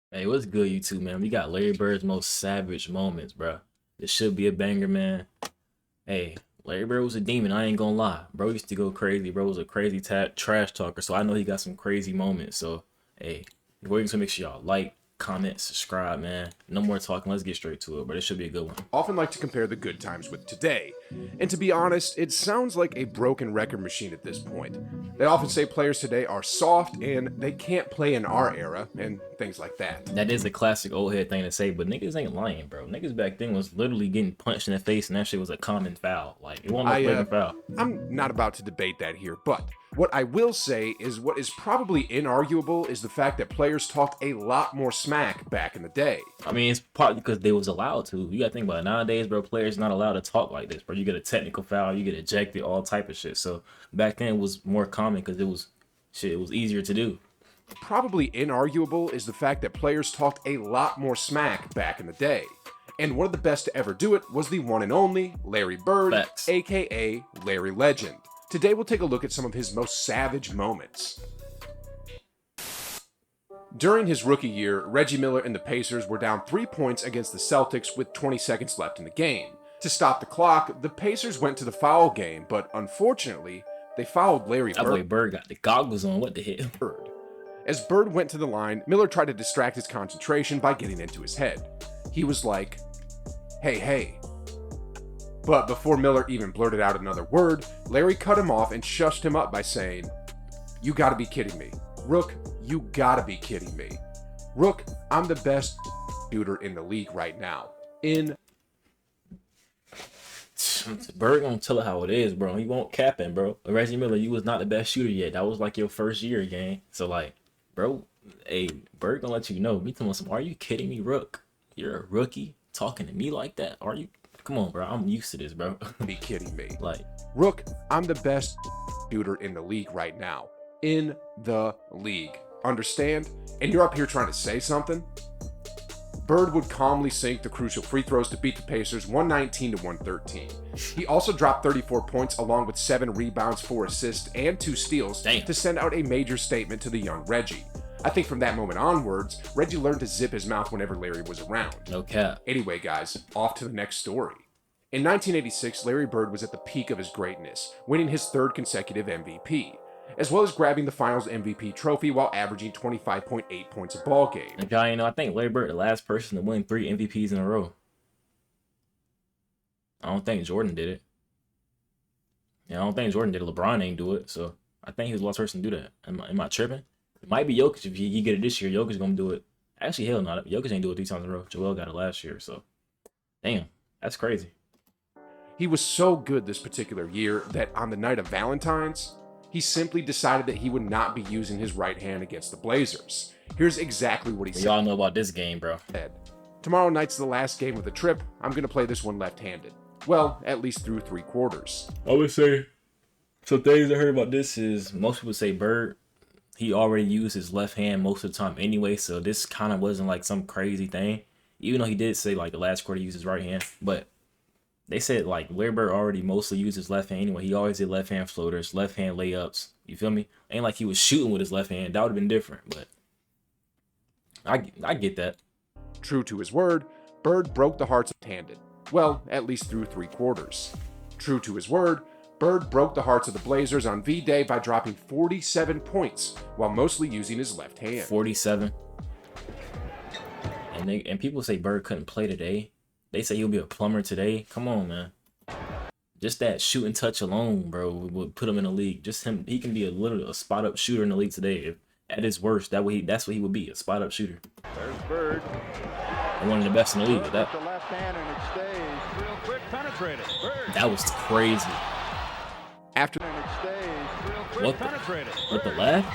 Hey, what's good, you two, man? We got Larry Bird's most savage moments, bro. This should be a banger, man. Hey, Larry Bird was a demon. I ain't gonna lie. Bro used to go crazy. Bro was a crazy trash talker. So I know he got some crazy moments. So, hey, we're gonna make sure y'all like, comment, subscribe, man. No more talking. Let's get straight to it, but it should be a good one. Often like to compare the good times with today. And to be honest, it sounds like a broken record machine at this point. They often say players today are soft and they can't play in our era and things like that. That is a classic old head thing to say, but niggas ain't lying, bro. Niggas back then was literally getting punched in the face, and that shit was a common foul. Like, it wasn't no flagrant foul. I'm not about to debate that here, but what I will say is what is probably inarguable is the fact that players talked a lot more smack back in the day. I mean, it's partly because they was allowed to. You gotta think about it. Nowadays, bro, players not allowed to talk like this, bro. You get a technical foul, you get ejected, all type of shit. So back then it was more common because it was easier to do. Probably inarguable is the fact that players talked a lot more smack back in the day. And one of the best to ever do it was the one and only Larry Bird, Facts. aka Larry Legend. Today we'll take a look at some of his most savage moments. During his rookie year, Reggie Miller and the Pacers were down 3 points against the Celtics with 20 seconds left in the game. To stop the clock, the Pacers went to the foul game, but unfortunately, they fouled Larry That boy Bird got the goggles on. What the hell? Bird. As Bird went to the line, Miller tried to distract his concentration by getting into his head. He was like, "Hey, hey." But before Miller even blurted out another word, Larry cut him off and shushed him up by saying, "You gotta be kidding me. Rook, you gotta be kidding me. Rook, I'm the best shooter in the league right now." Bird gonna tell it how it is, bro. He won't cap him, bro. Reggie Miller, you was not the best shooter yet. That was like your first year game. So like, bro, hey, Bird gonna let you know. Me telling some, are you kidding me, Rook? You're a rookie talking to me like that? Are you? Come on, bro. I'm used to this, bro. Be kidding me. Like, Rook, I'm the best shooter in the league right now. In the league. Understand? And you're up here trying to say something? Bird would calmly sink the crucial free throws to beat the Pacers 119 to 113. He also dropped 34 points along with 7 rebounds, 4 assists, and 2 steals to send out a major statement to the young Reggie. I think from that moment onwards, Reggie learned to zip his mouth whenever Larry was around. no cap. Anyway, guys, off to the next story. In 1986, Larry Bird was at the peak of his greatness, winning his 3rd consecutive MVP, as well as grabbing the Finals MVP trophy while averaging 25.8 points a ball game. And y'all, I think Larry Bird the last person to win 3 MVPs in a row. I don't think Jordan did it. Yeah, I don't think Jordan did it. LeBron ain't do it. So I think he was the last person to do that. Am I tripping? It might be Jokic. If he get it this year, Jokic gonna do it. Actually, hell no. Jokic ain't do it 3 times in a row. Joel got it last year. So, damn, that's crazy. He was so good this particular year that on the night of Valentine's, he simply decided that he would not be using his right hand against the Blazers. Here's exactly what he said. Y'all know about this game, bro. "Tomorrow night's the last game of the trip. I'm going to play this one left-handed. Well, at least through 3 quarters. I would say, some things I heard about this is most people say Bird, he already used his left hand most of the time anyway, so this kind of wasn't like some crazy thing. Even though he did say like the last quarter he used his right hand, but they said like Larry Bird already mostly used his left hand anyway. He always did left hand floaters, left hand layups. You feel me? Ain't like he was shooting with his left hand. That would have been different, but I get that. True to his word, Bird broke the hearts of handed. Well, at least through 3 quarters. True to his word, Bird broke the hearts of the Blazers on V-Day by dropping 47 points while mostly using his left hand. 47. And people say Bird couldn't play today. They say he'll be a plumber today. Come on, man. Just that shooting touch alone, bro, would put him in the league. Just him, he can be a spot up shooter in the league today. If at his worst, that's what he would be, a spot up shooter. There's Bird. And one of the best in the league. That the left hand and it stays. Real quick penetrated. Bird. That was crazy. After And it stays. Real quick What penetrated. What the left?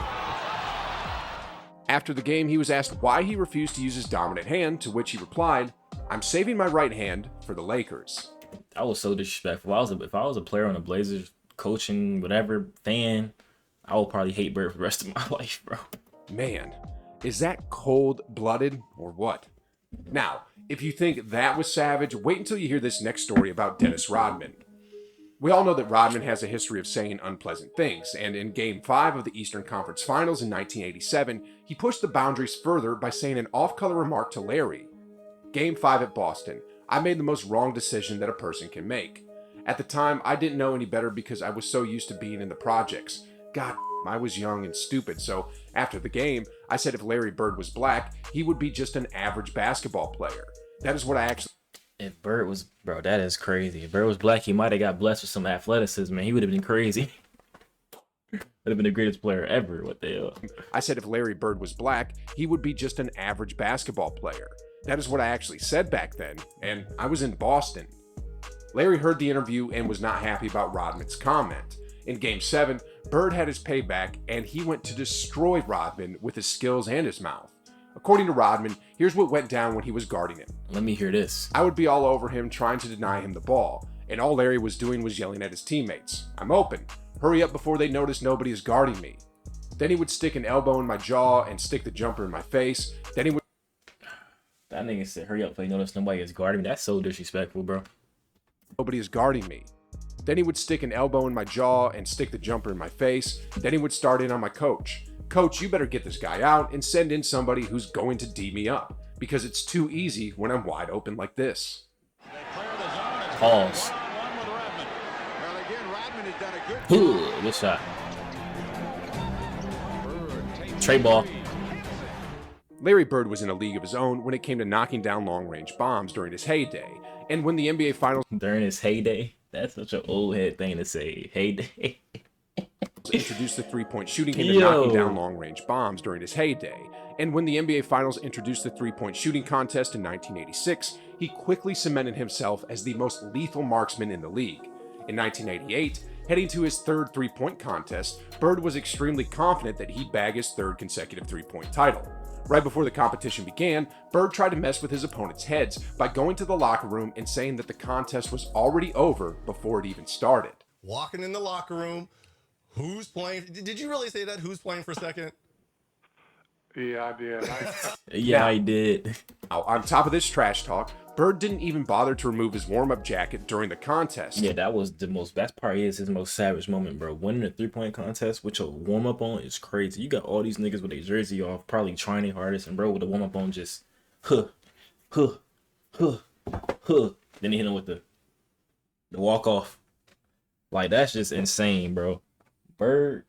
After the game, he was asked why he refused to use his dominant hand, to which he replied, "I'm saving my right hand for the Lakers." That was so disrespectful. If I was a player on the Blazers, coaching, whatever, fan, I would probably hate Bird for the rest of my life, bro. Man, is that cold-blooded or what? Now, if you think that was savage, wait until you hear this next story about Dennis Rodman. We all know that Rodman has a history of saying unpleasant things, and in Game 5 of the Eastern Conference Finals in 1987, he pushed the boundaries further by saying an off-color remark to Larry. Game 5 at Boston. I made the most wrong decision that a person can make. At the time, I didn't know any better because I was so used to being in the projects. God, I was young and stupid, so after the game, I said if Larry Bird was black, he would be just an average basketball player. That is what I actually... If Bird was, bro, that is crazy. If Bird was black, he might have got blessed with some athleticism, man. He would have been crazy. Would have been the greatest player ever. What the hell? I said if Larry Bird was black, he would be just an average basketball player. That is what I actually said back then, and I was in Boston. Larry heard the interview and was not happy about Rodman's comment. In Game 7, Bird had his payback, and he went to destroy Rodman with his skills and his mouth. According to Rodman, here's what went down when he was guarding him. Let me hear this. I would be all over him trying to deny him the ball, and all Larry was doing was yelling at his teammates. I'm open. Hurry up before they notice nobody is guarding me. Then he would stick an elbow in my jaw and stick the jumper in my face. Then he would... That nigga said, hurry up before you notice nobody is guarding me. That's so disrespectful, bro. Nobody is guarding me. Then he would stick an elbow in my jaw and stick the jumper in my face. Then he would start in on my coach. Coach, you better get this guy out and send in somebody who's going to D me up, because it's too easy when I'm wide open like this. Pause. Good shot. Trey ball. Larry Bird was in a league of his own when it came to knocking down long-range bombs during his heyday. And when the NBA Finals... During his heyday? That's such an old head thing to say. Heyday. introduced the three-point shooting into knocking down long-range bombs during his heyday. And when the NBA Finals introduced the three-point shooting contest in 1986, he quickly cemented himself as the most lethal marksman in the league. In 1988, heading to his third three-point contest, Bird was extremely confident that he'd bag his third consecutive three-point title. Right before the competition began, Bird tried to mess with his opponents' heads by going to the locker room and saying that the contest was already over before it even started. Walking in the locker room, who's playing? Did you really say that? Who's playing for second? Yeah, I did. Yeah, I did. Now, on top of this trash talk, Bird didn't even bother to remove his warm-up jacket during the contest. Yeah, that was the most, best part is his most savage moment, bro. Winning a three-point contest with your warm-up on is crazy. You got all these niggas with their jersey off, probably trying their hardest, and bro, with the warm-up on just, Then he hit him with the walk-off. Like, that's just insane, bro. Bird,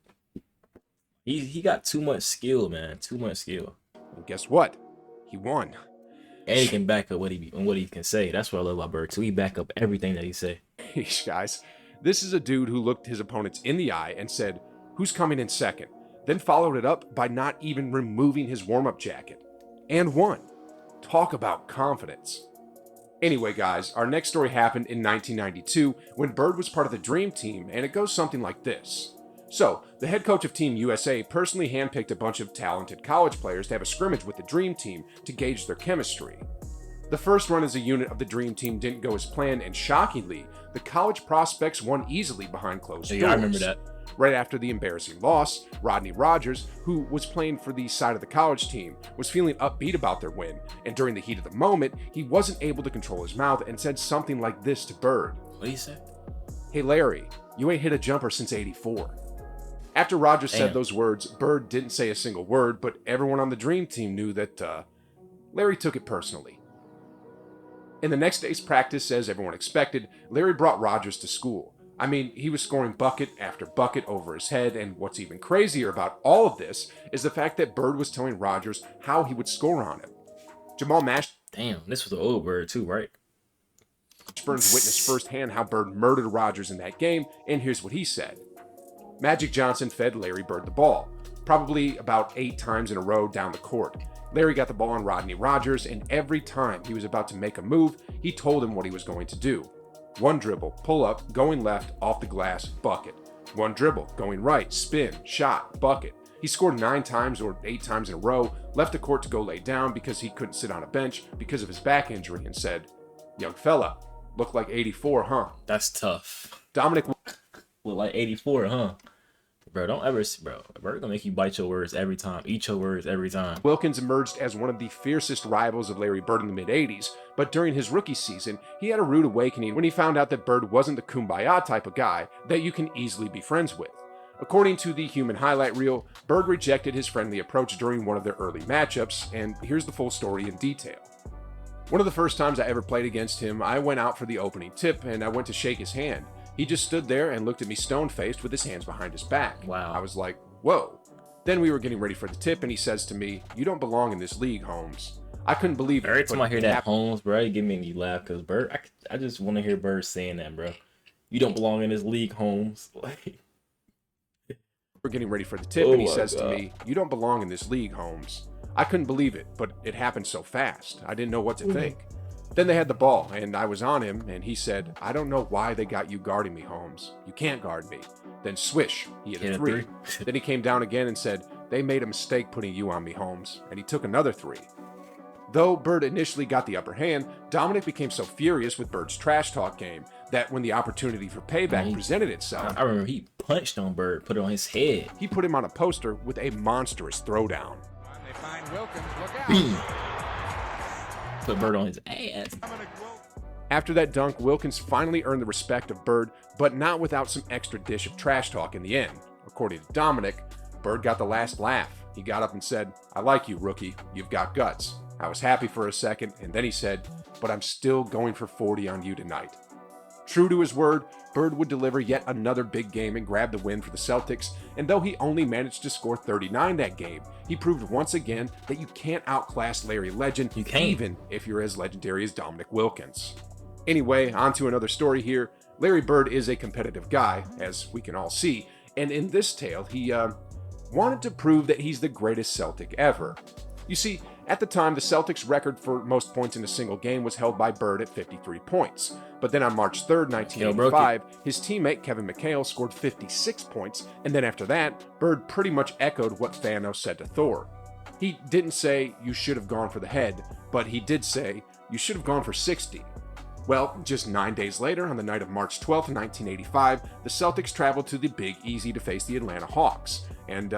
he got too much skill, man. Too much skill. And guess what? He won. And he can back up what he can say. That's what I love about Bird too. He back up everything that he say. Guys, this is a dude who looked his opponents in the eye and said, "Who's coming in second?" Then followed it up by not even removing his warm-up jacket. And won. Talk about confidence. Anyway, guys, our next story happened in 1992 when Bird was part of the Dream Team, and it goes something like this. So, the head coach of Team USA personally handpicked a bunch of talented college players to have a scrimmage with the Dream Team to gauge their chemistry. The first run as a unit of the Dream Team didn't go as planned, and shockingly, the college prospects won easily behind closed doors. Yeah, I remember that. Right after the embarrassing loss, Rodney Rogers, who was playing for the side of the college team, was feeling upbeat about their win, and during the heat of the moment, he wasn't able to control his mouth and said something like this to Bird. What he said? "Hey Larry, you ain't hit a jumper since '84. After Rogers said those words, Bird didn't say a single word, but everyone on the Dream Team knew that Larry took it personally. In the next day's practice, as everyone expected, Larry brought Rogers to school. I mean, he was scoring bucket after bucket over his head, and what's even crazier about all of this is the fact that Bird was telling Rogers how he would score on him. Jamal Mashburn Damn, this was the old Bird too, right? witnessed firsthand how Bird murdered Rogers in that game, and here's what he said. Magic Johnson fed Larry Bird the ball, probably about 8 times in a row down the court. Larry got the ball on Rodney Rogers, and every time he was about to make a move, he told him what he was going to do. 1 dribble, pull up, going left, off the glass, bucket. 1 dribble, going right, spin, shot, bucket. He scored 9 times or 8 times in a row, left the court to go lay down because he couldn't sit on a bench because of his back injury, and said, "Young fella, look like 84, huh?" That's tough. Dominic Look like 84, huh? Bro, don't ever, bro. Bird gonna make you bite your words every time. Eat your words every time. Wilkins emerged as one of the fiercest rivals of Larry Bird in the mid-'80s, but during his rookie season, he had a rude awakening when he found out that Bird wasn't the kumbaya type of guy that you can easily be friends with. According to the Human highlight reel, Bird rejected his friendly approach during one of their early matchups, and here's the full story in detail. One of the first times I ever played against him, I went out for the opening tip and I went to shake his hand. He just stood there and looked at me stone-faced with his hands behind his back. Wow. I was like, whoa. Then we were getting ready for the tip and he says to me, "You don't belong in this league, Holmes." I couldn't believe it. Every time but I hear it that happened. Holmes, bro, it give me a laugh because Bird, I just want to hear Bird saying that, bro. You don't belong in this league, Holmes. Like, We're getting ready for the tip Oh and he my says God. to me, "You don't belong in this league, Holmes." I couldn't believe it, but it happened so fast. I didn't know what to think. Then they had the ball, and I was on him, and he said, "I don't know why they got you guarding me, Holmes. You can't guard me." Then swish, he hit Hit a a three. three. Then he came down again and said, "They made a mistake putting you on me, Holmes," and he took another three. Though Bird initially got the upper hand, Dominic became so furious with Bird's trash talk game that when the opportunity for payback Right. presented itself, I remember he punched on Bird, put it on his head. he put him on a poster with a monstrous throwdown. They find Wilkins. Look out. Put Bird on his ass. Dominic Wilkins. After that dunk, Wilkins finally earned the respect of Bird, but not without some extra dish of trash talk in the end. According to Dominic, Bird got the last laugh. He got up and said, "I like you, rookie. You've got guts." I was happy for a second, and then he said, "But I'm still going for 40 on you tonight." True to his word, Bird would deliver yet another big game and grab the win for the Celtics, and though he only managed to score 39 that game, he proved once again that you can't outclass Larry Legend, You can't. even if you're as legendary as Dominic Wilkins. Anyway, on to another story here. Larry Bird is a competitive guy, as we can all see, and in this tale, he wanted to prove that he's the greatest Celtic ever. You see, at the time, the Celtics' record for most points in a single game was held by Bird at 53 points. But then on March 3rd, 1985, his teammate Kevin McHale scored 56 points, and then after that, Bird pretty much echoed what Thanos said to Thor. He didn't say, "You should have gone for the head," but he did say, "You should have gone for 60. Well, just 9 days later, on the night of March 12th, 1985, the Celtics traveled to the Big Easy to face the Atlanta Hawks, and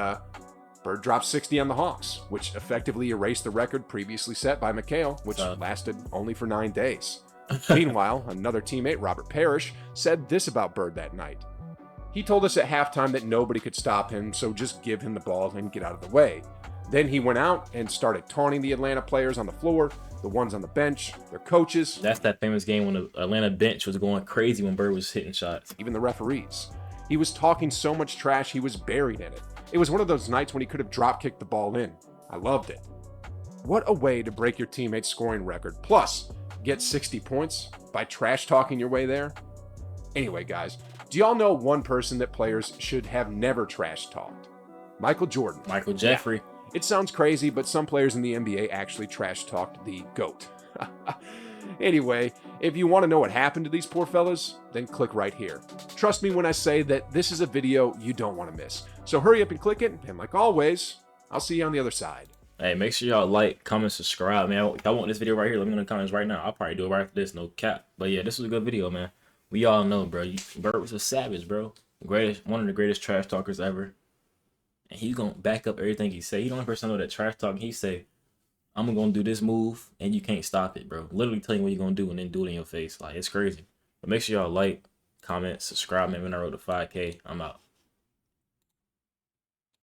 Bird dropped 60 on the Hawks, which effectively erased the record previously set by McHale, which lasted only for 9 days. Meanwhile, another teammate, Robert Parrish, said this about Bird that night. He told us at halftime that nobody could stop him, so just give him the ball and get out of the way. Then he went out and started taunting the Atlanta players on the floor, the ones on the bench, their coaches, That's that famous game when the Atlanta bench was going crazy when Bird was hitting shots. even the referees. He was talking so much trash he was buried in it. It was one of those nights when he could have drop-kicked the ball in. I loved it. What a way to break your teammate's scoring record, plus get 60 points by trash-talking your way there. Anyway, guys, do y'all know one person that players should have never trash-talked? Michael Jordan. Michael Jeffrey. It sounds crazy, but some players in the NBA actually trash-talked the GOAT. Anyway, if you want to know what happened to these poor fellas, then click right here. Trust me when I say that this is a video you don't want to miss. So hurry up and click it, and like always, I'll see you on the other side. Hey, make sure y'all like, comment, subscribe, man. If y'all want this video right here, let me know in the comments right now. I'll probably do it right after this, no cap. But yeah, this was a good video, man. We all know, bro. Bird was a savage, bro. One of the greatest trash talkers ever. And he's gonna back up everything he say. He the only person I know that trash talking. He say, "I'm gonna do this move, and you can't stop it, bro." Literally telling you what you're gonna do, and then do it in your face. Like, it's crazy. But make sure y'all like, comment, subscribe, man. When I wrote to 5K, I'm out.